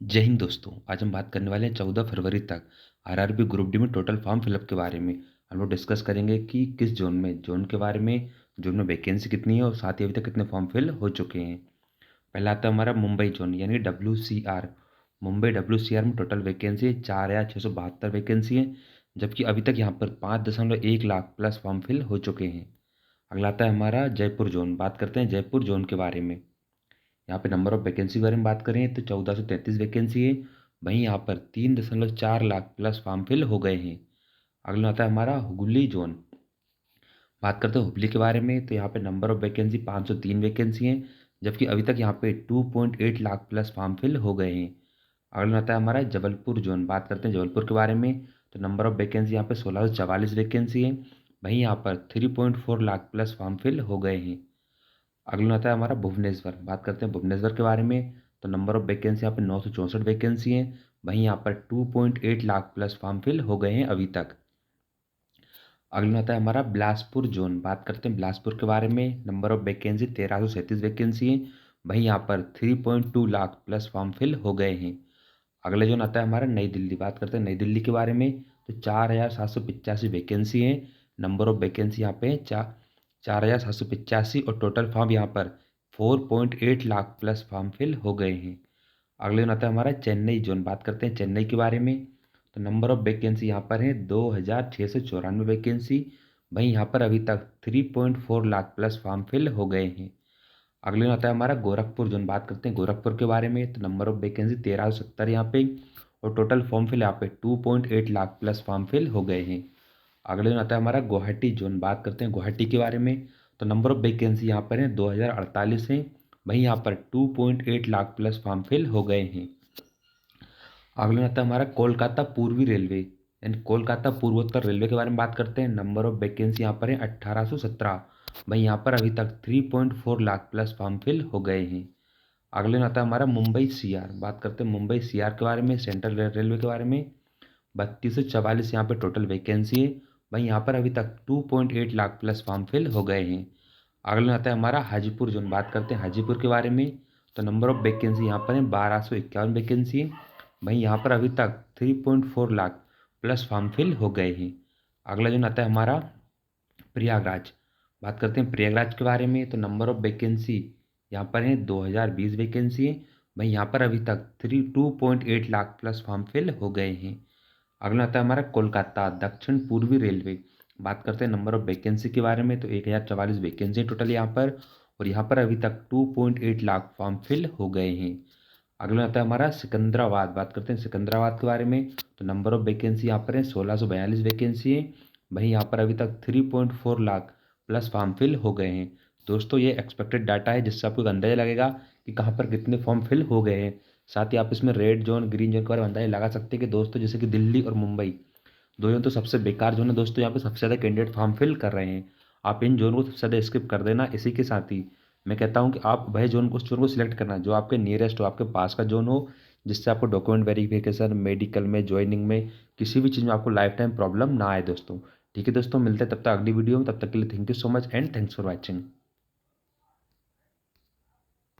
जय हिंद दोस्तों। आज हम बात करने वाले हैं 14 फरवरी तक आरआरबी ग्रुप डी में टोटल फॉर्म फिलअप के बारे में। हम लोग डिस्कस करेंगे कि किस जोन के बारे में, जोन में वैकेंसी कितनी है और साथ ही अभी तक कितने फॉर्म फिल हो चुके हैं। पहला आता है हमारा मुंबई जोन यानी WCR। मुंबई WCR में टोटल वैकेंसी 4,672 वैकेंसी है, जबकि अभी तक यहाँ पर 5.1 लाख प्लस फॉर्म फिल हो चुके हैं। अगला आता है हमारा जयपुर जोन। बात करते हैं जयपुर जोन के बारे में। यहाँ पे नंबर ऑफ वैकेंसी के बारे में बात करें तो 1433 वैकेंसी है। वहीं यहाँ पर 3.4 लाख प्लस फॉर्म फिल हो गए हैं। अगला आता है हमारा हुगली जोन। बात करते हैं हुगली के बारे में तो यहाँ पे नंबर ऑफ वैकेंसी 503 वैकेंसी हैं, जबकि अभी तक यहाँ पे 2.8 लाख प्लस फॉर्म फिल हो गए हैं। अगला आता है हमारा जबलपुर जोन। बात करते हैं जबलपुर के बारे में तो नंबर ऑफ वैकेंसी यहाँ पे 1644 वैकेंसी है। वहीं यहाँ पर 3.4 लाख प्लस फॉर्म फिल हो गए हैं। अगला आता है हमारा भुवनेश्वर। बात करते हैं भुवनेश्वर के बारे में तो नंबर ऑफ वैकेंसी यहाँ पे 964 वैकेंसी हैं। वहीं यहाँ पर 2.8 लाख प्लस फॉर्म फिल हो गए हैं अभी तक। अगला आता है हमारा बिलासपुर जोन। बात करते हैं बिलासपुर के बारे में। नंबर ऑफ वैकेंसी 1337 वैकेंसी है। वहीं यहाँ पर 3.2 लाख प्लस फॉर्म फिल हो गए हैं। अगला जोन आता है हमारा नई दिल्ली। बात करते हैं नई दिल्ली के बारे में तो 4,785 वैकेंसी है। नंबर ऑफ वैकेंसी यहाँ पे 4,785 और टोटल फॉर्म यहाँ पर 4.8 लाख प्लस फॉर्म फिल हो गए हैं। अगले जोन आता है हमारा चेन्नई जोन। बात करते हैं चेन्नई के बारे में तो नंबर ऑफ वैकेंसी यहाँ पर है 2,694 वैकेंसी। वहीं यहाँ पर अभी तक 3.4 लाख प्लस फॉर्म फिल हो गए हैं। अगले में आता है हमारा गोरखपुर जोन। बात करते हैं गोरखपुर के बारे में तो नंबर ऑफ वैकेंसी 1370 यहाँ पे और टोटल फॉर्म फिल यहाँ पे 2.8 लाख प्लस फॉर्म फिल हो गए हैं। अगले में आता है हमारा गुवाहाटी जोन। बात करते हैं गुवाहाटी के बारे में तो नंबर ऑफ वैकेंसी यहाँ पर है 2,048 है। वहीं यहाँ पर 2.8 लाख प्लस फॉर्म फिल हो गए हैं। अगले में आता है हमारा कोलकाता पूर्वी रेलवे यानी कोलकाता पूर्वोत्तर रेलवे के बारे में बात करते हैं। नंबर ऑफ वैकेंसी यहाँ पर है 1,817। वहीं यहाँ पर अभी तक 3.4 लाख प्लस फॉर्म फिल हो गए हैं। अगले में आता है हमारा मुंबई CR। बात करते हैं मुंबई CR के बारे में, सेंट्रल रेलवे के बारे में। 3244 यहाँ पे टोटल वैकेंसी है। वहीं यहाँ पर अभी तक 2.8 लाख प्लस फॉर्म फिल हो गए हैं। अगले में आता है हमारा हाजीपुर जोन। बात करते हैं हाजीपुर के बारे में तो नंबर ऑफ वैकेंसी यहाँ पर है 1,251 वैकेंसी है। वहीं यहाँ पर अभी तक 3.4 लाख प्लस फॉर्म फिल हो गए हैं। अगला जोन आता है हमारा प्रयागराज। बात करते हैं प्रयागराज के बारे में तो नंबर ऑफ वैकेंसी यहाँ पर है 2,020 वैकेंसी है। वहीं यहाँ पर अभी तक 2.8 लाख प्लस फॉर्म फिल हो गए हैं। अगला आता है हमारा कोलकाता दक्षिण पूर्वी रेलवे। बात करते हैं नंबर ऑफ वैकेंसी के बारे में तो 1,044 वैकेंसी टोटल यहाँ पर और यहाँ पर अभी तक 2.8 लाख फॉर्म फिल हो गए हैं। अगला आता है हमारा सिकंदराबाद। बात करते हैं सिकंदराबाद के बारे में तो नंबर ऑफ वैकेंसी यहाँ पर है 1,642 वैकेंसी है। वहीं यहाँ पर अभी तक 3.4 लाख प्लस फॉर्म फिल हो गए हैं। दोस्तों ये एक्सपेक्टेड डाटा है जिससे आपको एक अंदाजा लगेगा कि कहाँ पर कितने फॉर्म फिल हो गए हैं। साथ ही आप इसमें रेड जोन ग्रीन जोन के बारे में अंदाजा लगा सकते हैं कि दोस्तों जैसे कि दिल्ली और मुंबई दो जोन तो सबसे बेकार जोन है दोस्तों। यहाँ पे सबसे ज़्यादा कैंडिडेट फॉर्म फिल कर रहे हैं। आप इन जोन को सबसे ज़्यादा स्किप कर देना। इसी के साथ ही मैं कहता हूँ कि आप वह जोन को उस जोन को सिलेक्ट करना जो आपके नियरेस्ट हो, आपके पास का जोन हो, जिससे आपको डॉक्यूमेंट वेरिफिकेशन, मेडिकल में, ज्वाइनिंग में, किसी भी चीज़ में आपको लाइफ टाइम प्रॉब्लम ना आए दोस्तों। ठीक है दोस्तों, मिलते हैं तब तक अगली वीडियो में। तब तक के लिए thank you so much and thanks for watching.